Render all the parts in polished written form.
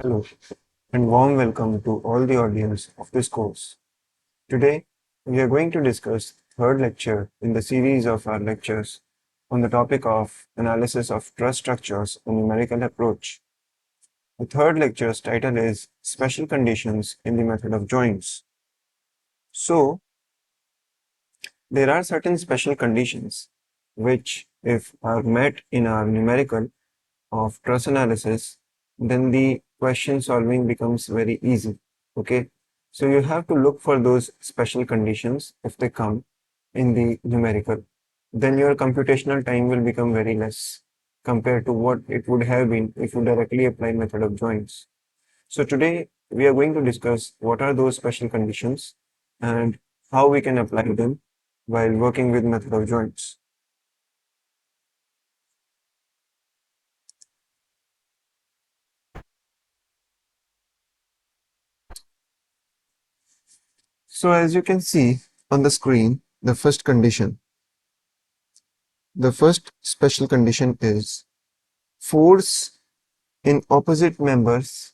Hello, and warm welcome to all the audience of this course. Today, we are going to discuss third lecture in the series of our lectures on the topic of analysis of truss structures and numerical approach. The third lecture's title is Special Conditions in the Method of Joints. So, there are certain special conditions which, if are met in our numerical of truss analysis, then the question solving becomes very easy. Okay, so you have to look for those special conditions if they come in the numerical. Then your computational time will become very less compared to what it would have been if you directly apply method of joints. So today we are going to discuss what are those special conditions and how we can apply them while working with method of joints. So as you can see on the screen, the first special condition is force in opposite members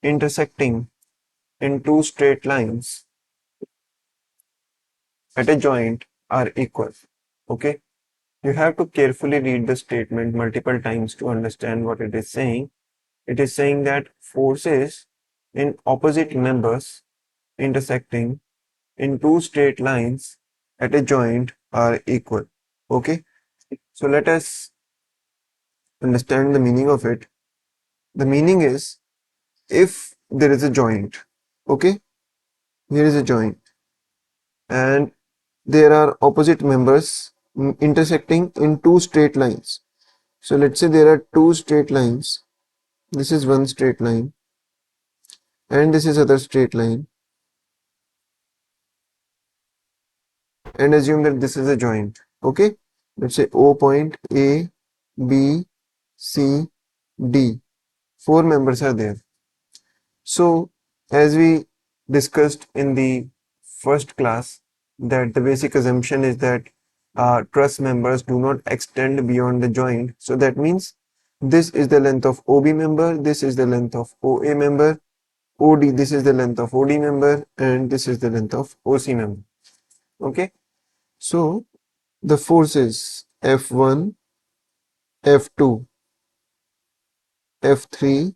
intersecting in two straight lines at a joint are equal. Okay, you have to carefully read the statement multiple times to understand what it is saying. It is saying that forces in opposite members intersecting in two straight lines at a joint are equal. Okay, so let us understand the meaning of it. The meaning is, if there is a joint, okay, here is a joint and there are opposite members intersecting in two straight lines. So let's say there are two straight lines. This is one straight line and this is other straight line, and assume that this is a joint. Okay, let's say O point, A, B, C, D. Four members are there. So as we discussed in the first class, that the basic assumption is that truss members do not extend beyond the joint. So that means this is the length of OB member, this is the length of OA member, OD, this is the length of OD member, and this is the length of OC member. Okay, so the forces F1, F2, F3,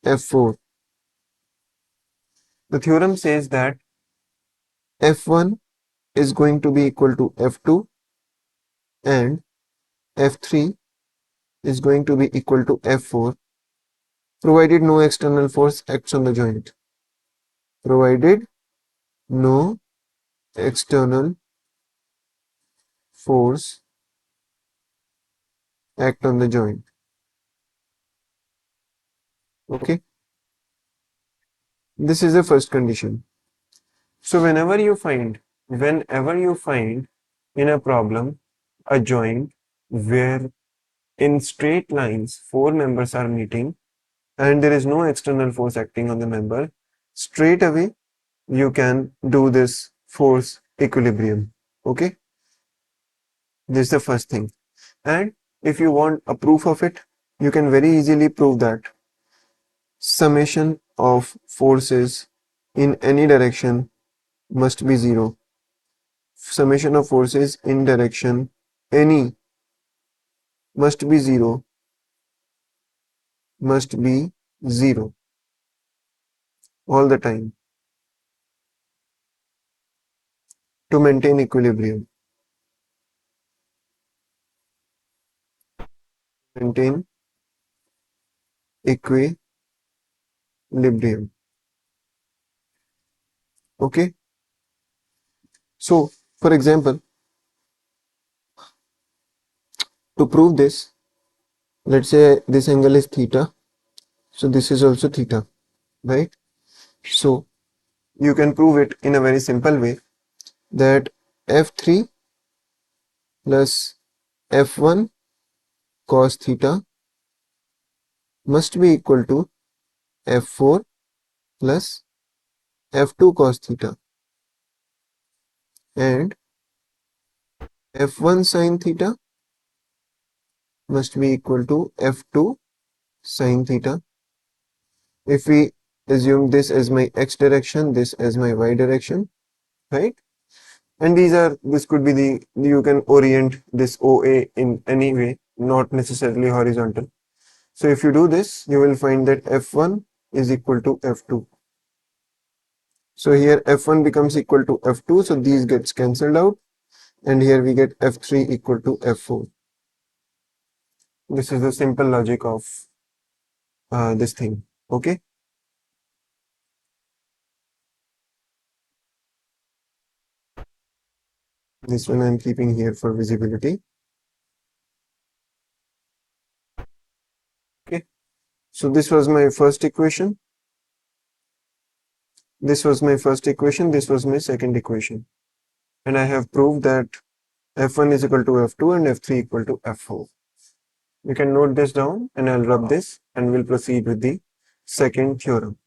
F4. The theorem says that F1 is going to be equal to F2 and F3 is going to be equal to F4, provided no external force acts on the joint. Provided no external force act on the joint. Okay, this is the first condition. So whenever you find in a problem a joint where in straight lines four members are meeting and there is no external force acting on the member, straight away you can do this force equilibrium. Okay, this is the first thing. And if you want a proof of it, you can very easily prove that summation of forces in any direction must be zero. Summation of forces in direction any must be zero, all the time to maintain equilibrium. Maintain equilibrium. Okay, so for example, to prove this, let's say this angle is theta, so this is also theta, right? So you can prove it in a very simple way, that F3 plus F1 cos theta must be equal to F4 plus F2 cos theta, and F1 sin theta must be equal to F2 sin theta, if we assume this as my x direction, this as my y direction, right? And this could be you can orient this OA in any way, not necessarily horizontal. So if you do this, you will find that F1 is equal to F2. So here F1 becomes equal to F2, so these gets cancelled out, and here we get F3 equal to F4. This is the simple logic of this thing, okay? This one I'm keeping here for visibility. Okay, so this was my first equation. This was my first equation. This was my second equation. And I have proved that F1 is equal to F2 and F3 equal to F4. You can note this down and I'll rub this and we'll proceed with the second theorem.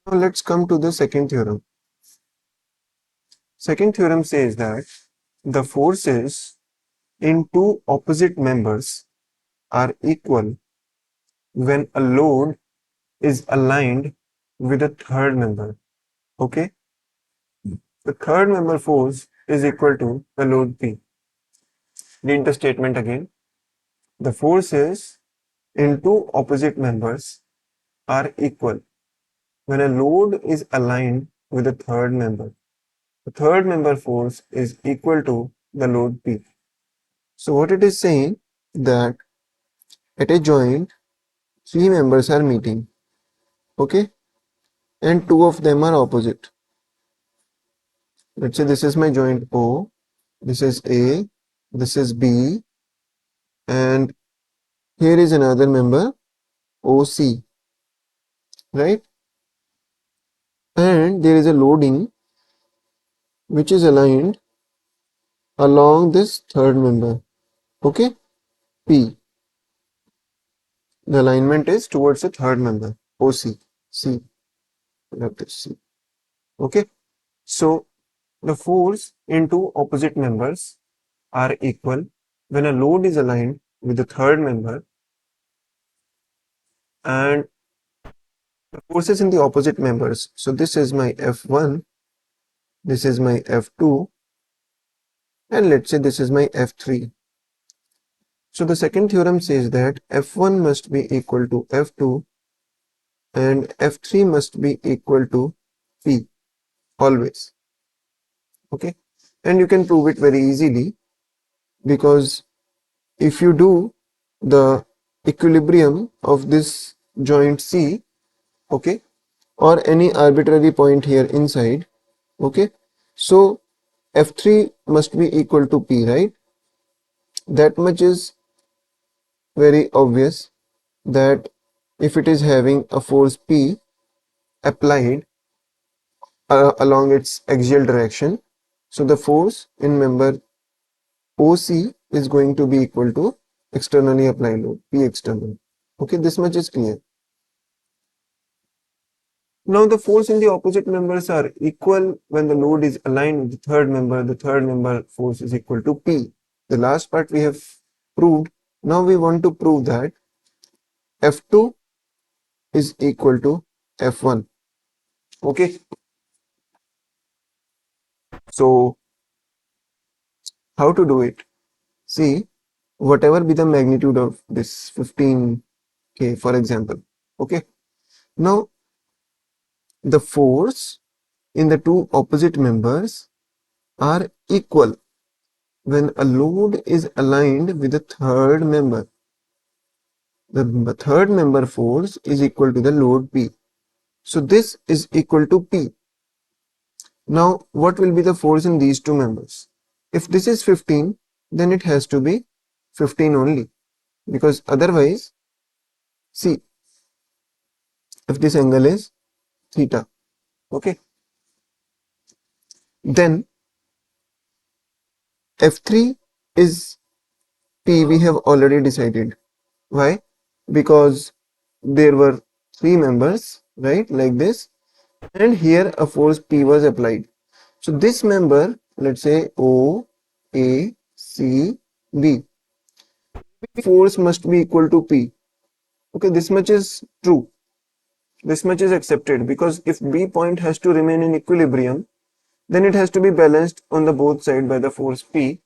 Now let's come to the second theorem. Second theorem says that the forces in two opposite members are equal when a load is aligned with a third member. Okay? The third member force is equal to the load P. Read the statement again. The forces in two opposite members are equal when a load is aligned with a third member. The third member force is equal to the load P. So what it is saying that at a joint, three members are meeting, okay, and two of them are opposite. Let's say this is my joint O, this is A, this is B, and here is another member OC, right? And there is a loading which is aligned along this third member, okay, P. The alignment is towards the third member, OC, C, like this, C, okay. So the force in two opposite members are equal when a load is aligned with the third member, and the forces in the opposite members. So this is my F1, this is my F2, and let's say this is my F3. So the second theorem says that F1 must be equal to F2 and F3 must be equal to P always. Okay, and you can prove it very easily, because if you do the equilibrium of this joint C, okay, or any arbitrary point here inside, okay, so F3 must be equal to P, right? That much is very obvious, that if it is having a force P applied along its axial direction, so the force in member OC is going to be equal to externally applied load, P external. Okay, this much is clear. Now the force in the opposite members are equal when the load is aligned with the third member. The third member force is equal to P. The last part we have proved. Now we want to prove that F2 is equal to F1. Okay. So how to do it? See, whatever be the magnitude of this 15K, for example. Okay. Now the force in the two opposite members are equal when a load is aligned with the third member. The third member force is equal to the load P. So this is equal to P. Now what will be the force in these two members? If this is 15, then it has to be 15 only, because otherwise, see, if this angle is theta, okay, then F3 is P, we have already decided. Why? Because there were three members right, like this, and here a force P was applied. So this member, let's say O, A, C, B, force must be equal to P. Okay, this much is true. This much is accepted because if B point has to remain in equilibrium, then it has to be balanced on the both side by the force P.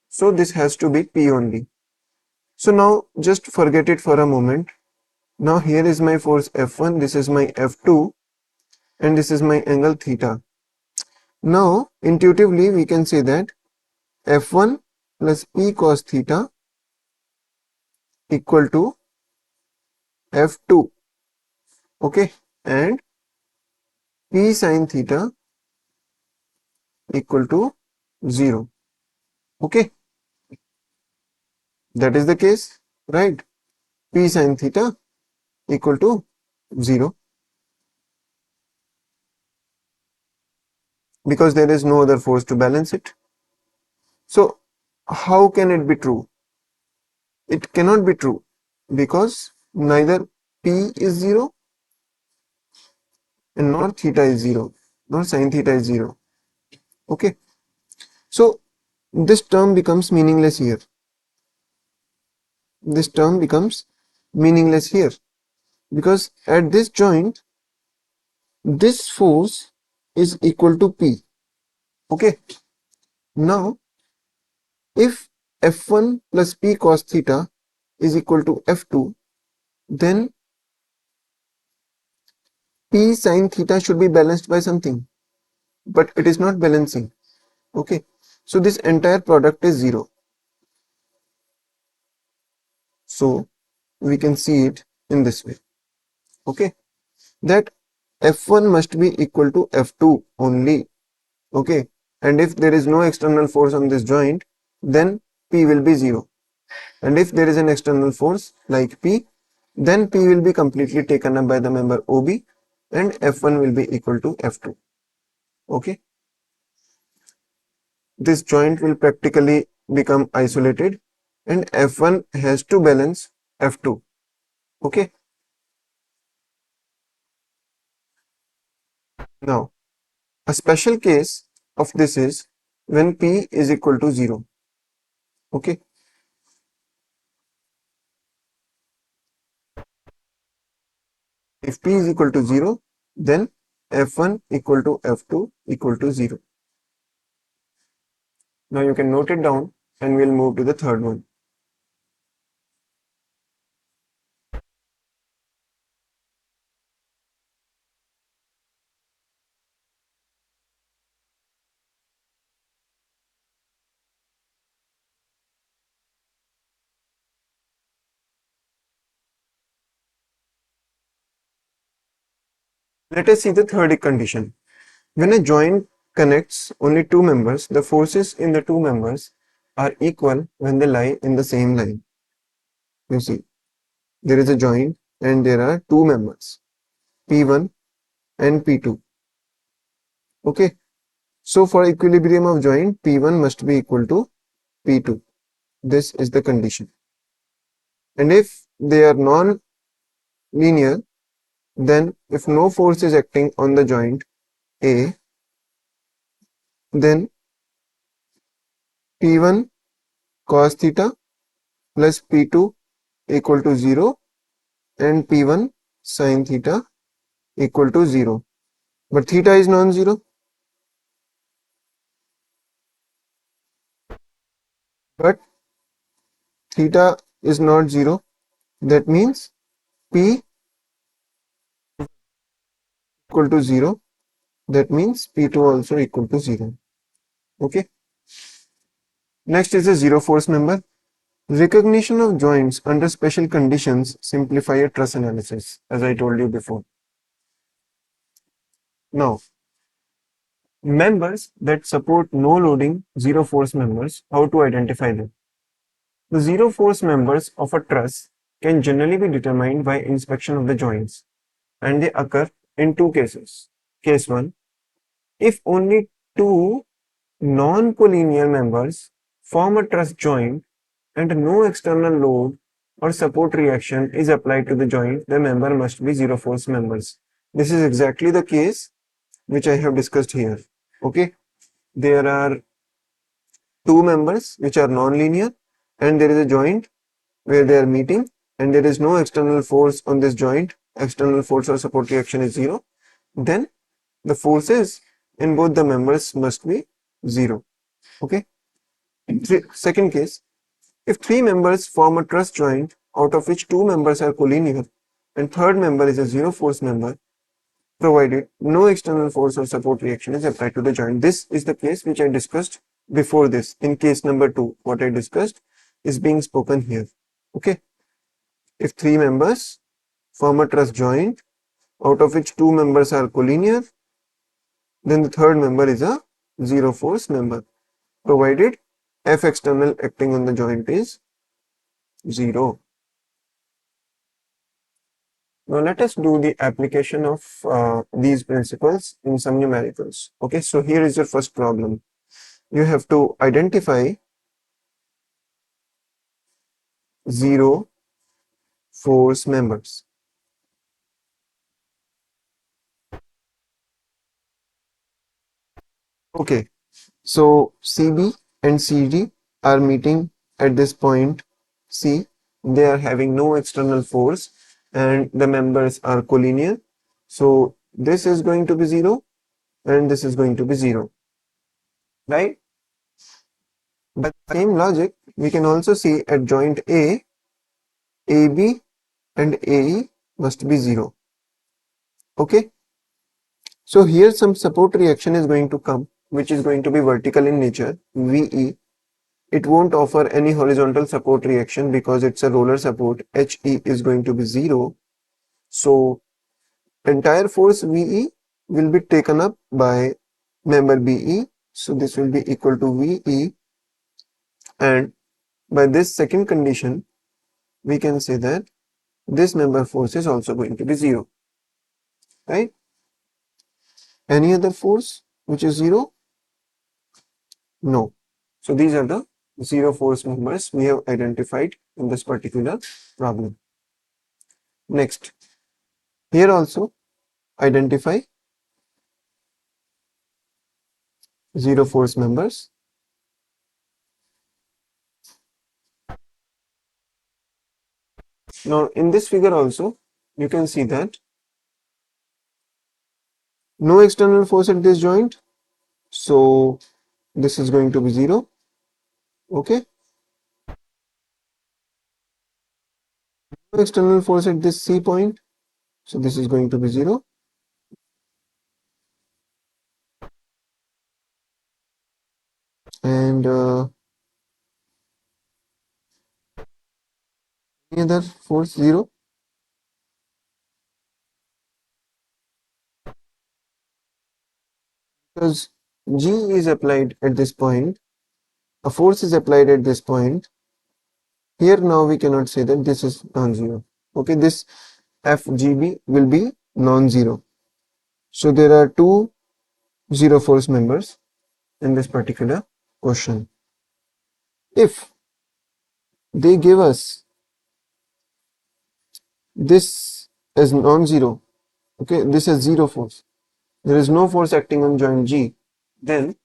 So this has to be P only. So now just forget it for a moment. Now here is my force F1, this is my F2, and this is my angle theta. Now intuitively we can say that F1 plus P cos theta equal to F2, okay, and P sin theta equal to 0, okay. That is the case, right? P sin theta equal to 0 because there is no other force to balance it. So how can it be true? It cannot be true because neither P is 0 and nor theta is 0, nor sin theta is 0. Okay. So this term becomes meaningless here. This term becomes meaningless here because at this joint, this force is equal to P. Okay. Now, if F1 plus P cos theta is equal to F2, then P sin theta should be balanced by something, but it is not balancing. Okay. So this entire product is 0. So we can see it in this way. Okay. That F1 must be equal to F2 only. Okay. And if there is no external force on this joint, then P will be 0. And if there is an external force like P, then P will be completely taken up by the member OB and F1 will be equal to F2. Okay. This joint will practically become isolated and F1 has to balance F2. Okay. Now, a special case of this is when P is equal to 0. Okay. If P is equal to 0, then F1 equal to F2 equal to 0. Now you can note it down and we'll move to the third one. Let us see the third condition. When a joint connects only two members, the forces in the two members are equal when they lie in the same line. You see, there is a joint and there are two members, P1 and P2. Okay. So for equilibrium of joint, P1 must be equal to P2. This is the condition. And if they are non-linear, then if no force is acting on the joint A, then P1 cos theta plus P2 equal to 0 and P1 sin theta equal to 0. But theta is non-zero. But theta is not 0. That means P equal to 0. That means P2 also equal to 0. Okay. Next is a zero force member. Recognition of joints under special conditions simplify a truss analysis, as I told you before. Now, members that support no loading zero force members, how to identify them? The zero force members of a truss can generally be determined by inspection of the joints, and they occur in two cases. Case 1, if only two non-collinear members form a truss joint and no external load or support reaction is applied to the joint, the member must be zero force members. This is exactly the case which I have discussed here. Okay, there are two members which are non-linear and there is a joint where they are meeting and there is no external force on this joint, external force or support reaction is zero, then the forces in both the members must be zero. Okay. Second case, if three members form a truss joint out of which two members are collinear and third member is a zero force member, provided no external force or support reaction is applied to the joint. This is the case which I discussed before this. In case number 2, what I discussed is being spoken here. Okay. If three members form a truss joint out of which two members are collinear, then the third member is a zero force member, provided F external acting on the joint is 0. Now let us do the application of these principles in some numericals. Okay, so here is your first problem. You have to identify zero force members. Okay, so CB and CD are meeting at this point C. They are having no external force and the members are collinear. So this is going to be 0 and this is going to be 0, right? By the same logic, we can also see at joint A, AB and AE must be 0. Okay. So here some support reaction is going to come, which is going to be vertical in nature, VE. It won't offer any horizontal support reaction because it's a roller support. HE is going to be 0. So entire force VE will be taken up by member BE. So this will be equal to VE, and by this second condition, we can say that this member force is also going to be 0, right? Any other force which is 0? No. So these are the 0 force members we have identified in this particular problem. Next, here also identify 0 force members. Now in this figure also, you can see that no external force at this joint. So this is going to be 0. Okay. No external force at this C point. So this is going to be 0. And any other force 0. Because G is applied at this point, a force is applied at this point. Here now we cannot say that this is non-zero. Okay, this FGB will be non-zero. So there are two zero force members in this particular question. If they give us this as non-zero, okay, this is zero force, there is no force acting on joint G, then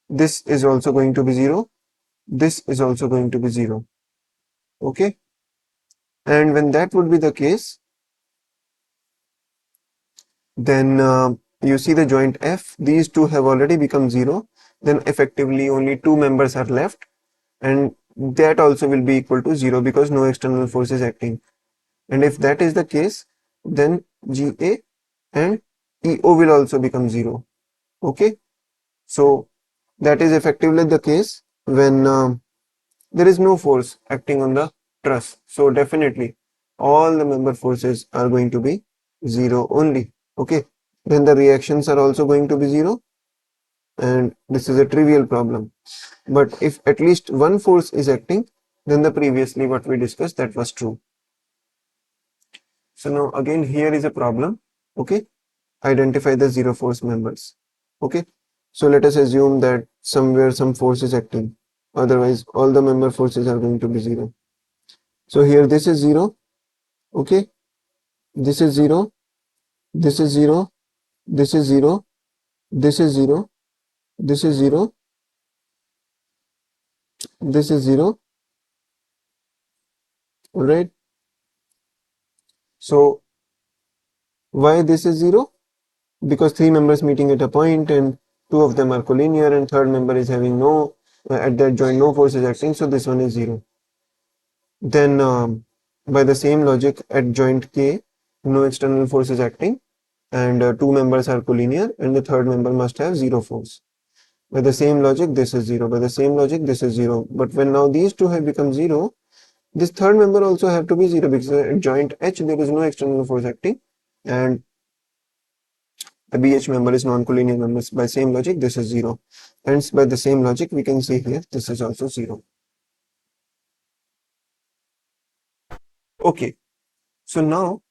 this is also going to be 0, this is also going to be 0. Okay, and when that would be the case, then you see the joint F, these two have already become 0, then effectively only two members are left, and that also will be equal to 0 because no external force is acting. And if that is the case, then GA and EO will also become 0. Okay, so that is effectively the case when there is no force acting on the truss. So definitely all the member forces are going to be 0 only. Okay, then the reactions are also going to be 0, and this is a trivial problem. But if at least one force is acting, then the previously what we discussed, that was true. So now again here is a problem. Okay, identify the 0 force members. Okay, so let us assume that somewhere some force is acting, otherwise all the member forces are going to be 0. So here this is 0. Okay, this is 0, this is 0, this is 0, this is 0, this is 0, this is 0. Alright. So why this is 0? Because three members meeting at a point and two of them are collinear and third member is having no, at that joint no force is acting, so this one is 0. Then by the same logic at joint K, no external force is acting and two members are collinear and the third member must have 0 force. By the same logic, this is 0. By the same logic, this is 0. But when now these two have become 0, this third member also have to be 0 because at joint H there is no external force acting and the BH member is non-collinear members. By same logic, this is 0. Hence, by the same logic, we can see here this is also 0. Okay, so now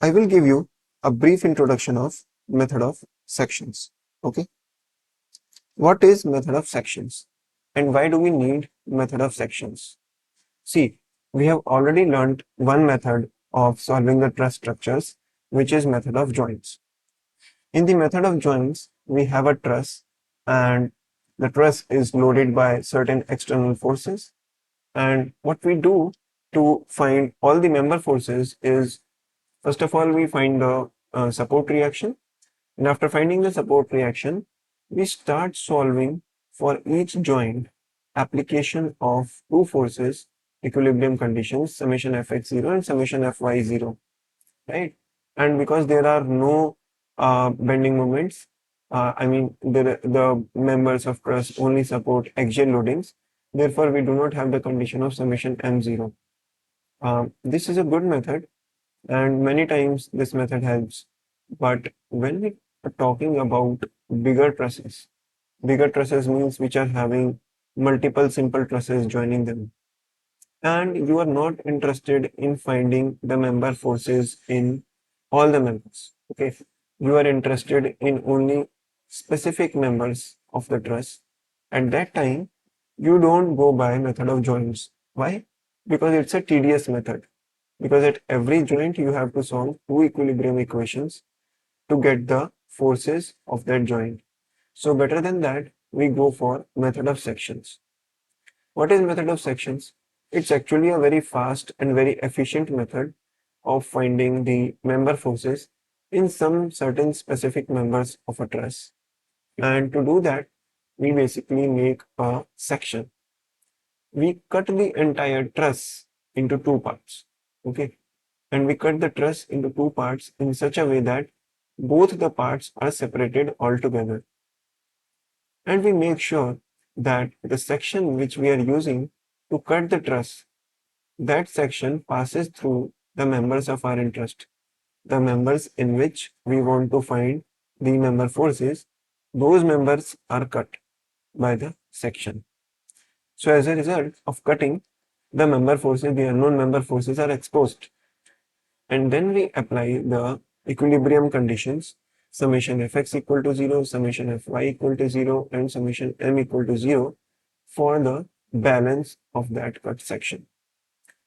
I will give you a brief introduction of method of sections. Okay, what is method of sections and why do we need method of sections? See, we have already learned one method of solving the truss structures, which is method of joints. In the method of joints, we have a truss and the truss is loaded by certain external forces. And what we do to find all the member forces is, first of all, we find the support reaction. And after finding the support reaction, we start solving for each joint application of two forces, equilibrium conditions, summation fx0 and summation fy0, right? And because there are no bending moments, I mean, the members of truss only support axial loadings. Therefore, we do not have the condition of summation m0. This is a good method, and many times this method helps. But when we are talking about bigger trusses means which are having multiple simple trusses joining them, and you are not interested in finding the member forces in all the members. Okay, you are interested in only specific members of the truss. At that time, you don't go by method of joints. Why? Because it's a tedious method. Because at every joint you have to solve two equilibrium equations to get the forces of that joint. So better than that, we go for method of sections. What is method of sections? It's actually a very fast and very efficient method of finding the member forces in some certain specific members of a truss. And to do that, we basically make a section. We cut the entire truss into two parts. Okay. And we cut the truss into two parts in such a way that both the parts are separated altogether. And we make sure that the section which we are using to cut the truss, that section passes through the members of our interest, the members in which we want to find the member forces. Those members are cut by the section. So as a result of cutting, the member forces, the unknown member forces are exposed. And then we apply the equilibrium conditions, summation fx equal to 0, summation fy equal to 0, and summation m equal to 0 for the balance of that cut section.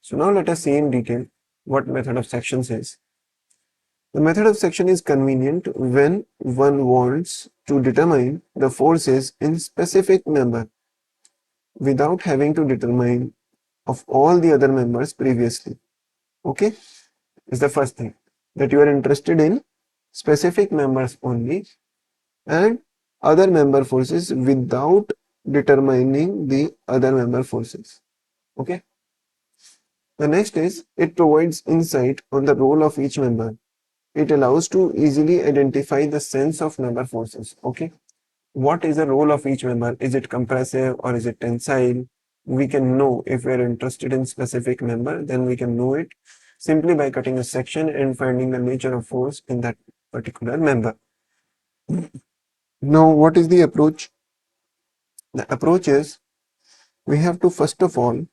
So now let us see in detail what method of sections is. The method of section is convenient when one wants to determine the forces in specific member without having to determine of all the other members previously. Okay, is the first thing, that you are interested in specific members only and other member forces without determining the other member forces. Okay. The next is it provides insight on the role of each member. It allows to easily identify the sense of member forces. Okay. What is the role of each member? Is it compressive or is it tensile? We can know if we are interested in specific member, then we can know it simply by cutting a section and finding the nature of force in that particular member. Now, what is the approach? The approach is we have to first of all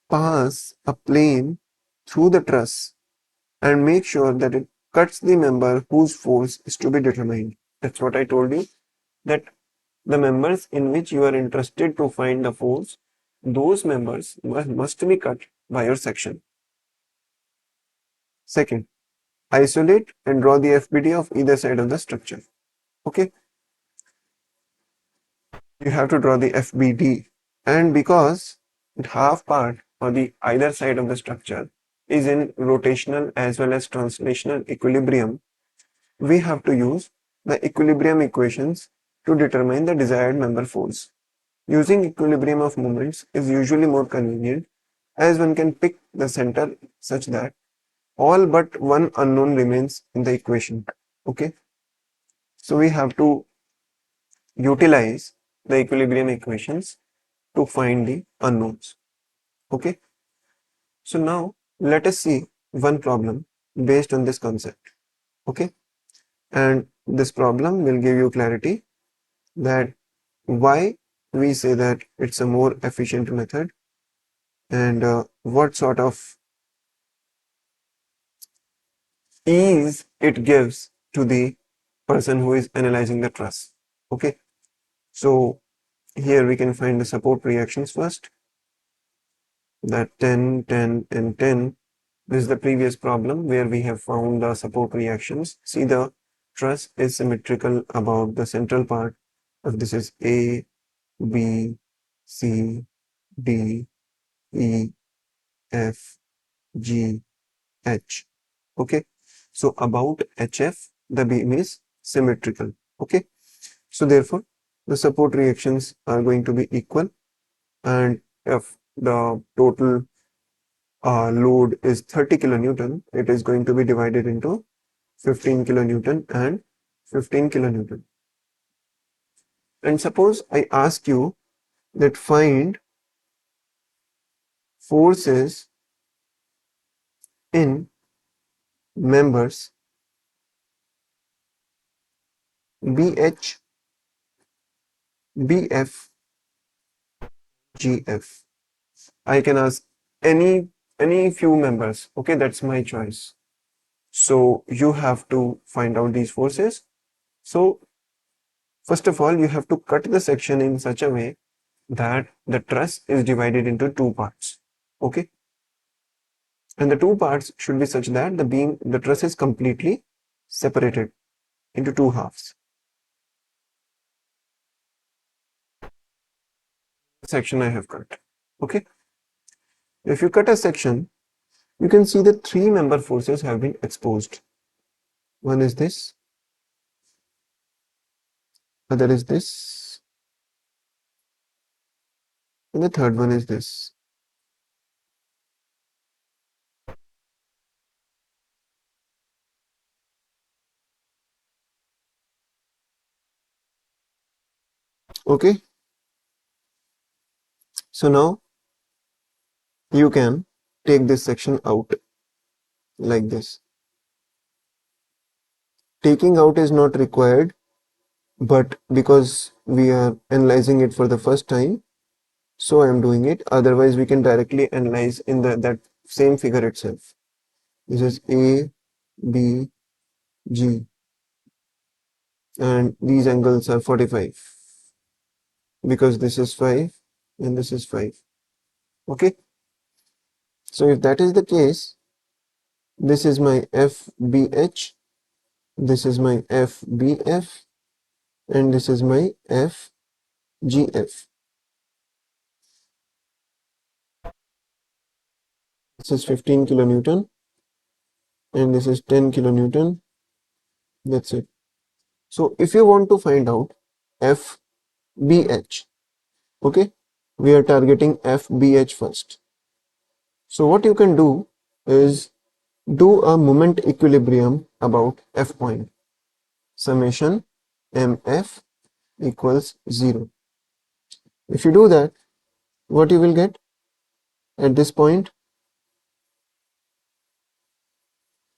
pass a plane through the truss and make sure that it cuts the member whose force is to be determined. That's what I told you, that the members in which you are interested to find the force, those members must be cut by your section. Second, isolate and draw the FBD of either side of the structure. Okay, you have to draw the FBD, and because the half part or the either side of the structure is in rotational as well as translational equilibrium, we have to use the equilibrium equations to determine the desired member force. Using equilibrium of moments is usually more convenient, as one can pick the center such that all but one unknown remains in the equation. Okay, so we have to utilize the equilibrium equations to find the unknowns. Okay, so now let us see one problem based on this concept. Okay, and this problem will give you clarity that why we say that it's a more efficient method, and what sort of ease it gives to the person who is analyzing the truss. Okay, so here we can find the support reactions first, that 10, 10 and 10. This is the previous problem where we have found the support reactions. See, the truss is symmetrical about the central part. If this is A, B, C, D, E, F, G, H. Okay, so about HF, the beam is symmetrical. Okay, so therefore the support reactions are going to be equal, and if the total load is 30 kilonewton, it is going to be divided into 15 kilonewton and 15 kilonewton. And suppose I ask you that find forces in members BH, BF, GF. I can ask any few members. Okay, that's my choice. So you have to find out these forces. So first of all, you have to cut the section in such a way that the truss is divided into two parts. Okay, and the two parts should be such that the truss is completely separated into two halves. Section I have cut. Okay, if you cut a section, you can see the three member forces have been exposed. One is this, other is this, and the third one is this. Okay, so now you can take this section out like this. Taking out is not required, but because we are analyzing it for the first time, so I am doing it. Otherwise, we can directly analyze in that same figure itself. This is A, B, G, and these angles are 45 because this is 5 and this is 5. Okay, so if that is the case, this is my FBH, this is my FBF, and this is my FGF. This is 15 kilonewton and this is 10 kilonewton. That's it. So if you want to find out FBH, okay, we are targeting FBH first. So what you can do is do a moment equilibrium about F point. Summation MF equals 0. If you do that, what you will get at this point,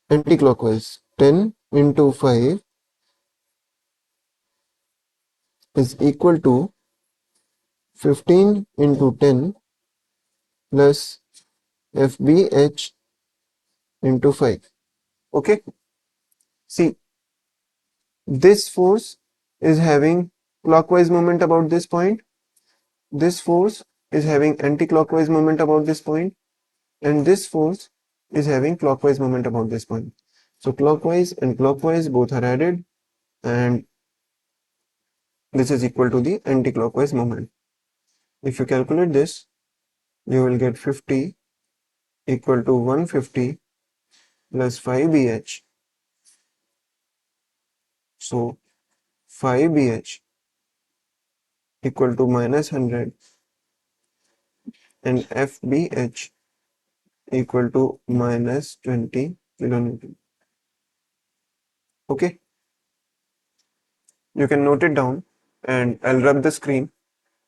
anti-clockwise, 10 into 5 is equal to 15 into 10 plus FBH into 5. Okay, see, this force is having clockwise moment about this point, this force is having anti-clockwise moment about this point, and this force is having clockwise moment about this point. So clockwise and clockwise both are added, and this is equal to the anti-clockwise moment. If you calculate this, you will get 50 equal to 150 plus 5bh. So 5bh equal to minus 100 and fbh equal to minus 20 kilonewton. Okay, you can note it down, and I'll rub the screen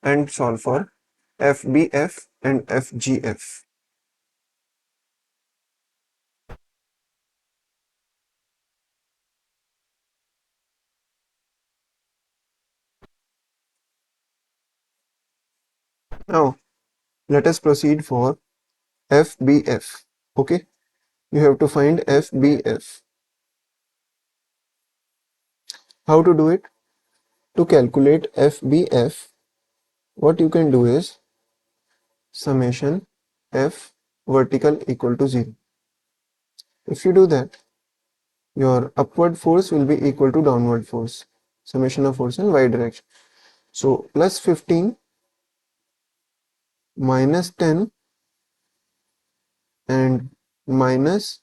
and solve for FBF and FGF. Now let us proceed for FBF. Okay, you have to find FBF. How to do it? To calculate FBF, what you can do is summation F vertical equal to 0. If you do that, your upward force will be equal to downward force, summation of force in y direction. So plus 15 minus 10 and minus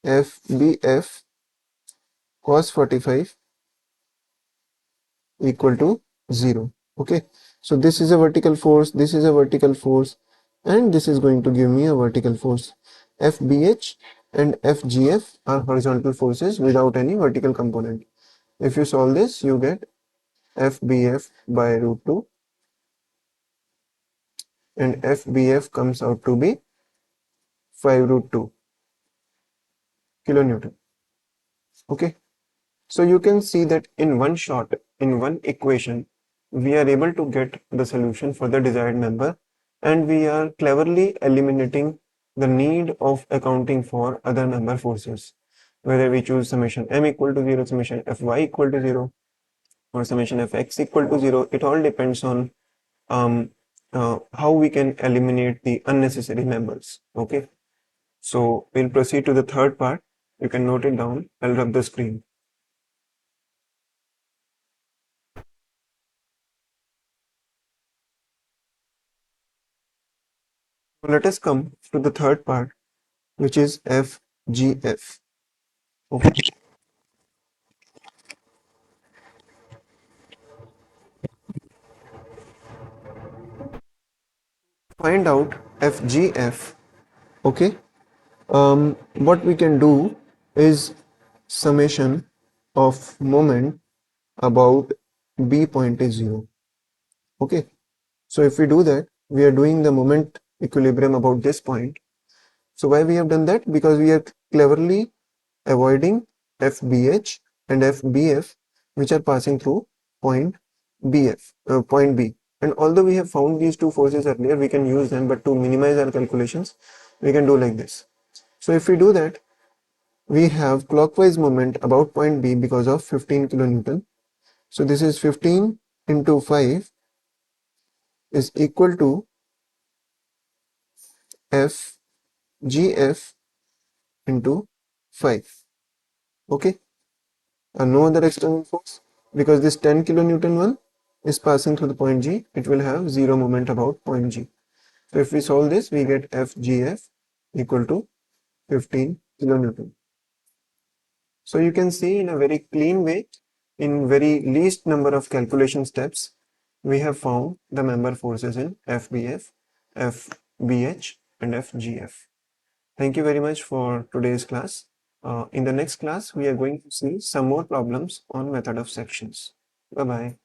FBF cos 45 equal to 0. Okay, so this is a vertical force, this is a vertical force, and this is going to give me a vertical force. FBH and FGF are horizontal forces without any vertical component. If you solve this, you get FBF by root 2, and FBF comes out to be 5 root 2 kilonewton. Okay, so you can see that in one shot, in one equation, we are able to get the solution for the desired member, and we are cleverly eliminating the need of accounting for other member forces. Whether we choose summation m equal to 0, summation fy equal to 0, or summation fx equal to 0, it all depends on how we can eliminate the unnecessary members. Okay, so we'll proceed to the third part. You can note it down. I'll rub the screen. Let us come to the third part, which is FGF. Okay. Find out FGF. Okay. What we can do is summation of moment about B point is 0. Okay. So if we do that, we are doing the moment equilibrium about this point. So why we have done that? Because we are cleverly avoiding FBH and FBF, which are passing through point point B. And although we have found these two forces earlier, we can use them, but to minimize our calculations, we can do like this. So if we do that, we have clockwise moment about point B because of 15 kilonewton. So this is 15 into 5 is equal to FGF into 5. Okay. And no other external force, because this 10 kilonewton one is passing through the point G, it will have zero moment about point G. So if we solve this, we get FGF equal to 15 kilonewton. So you can see in a very clean way, in very least number of calculation steps, we have found the member forces in FBF, FBH and FGF. Thank you very much for today's class. In the next class, we are going to see some more problems on method of sections. Bye-bye.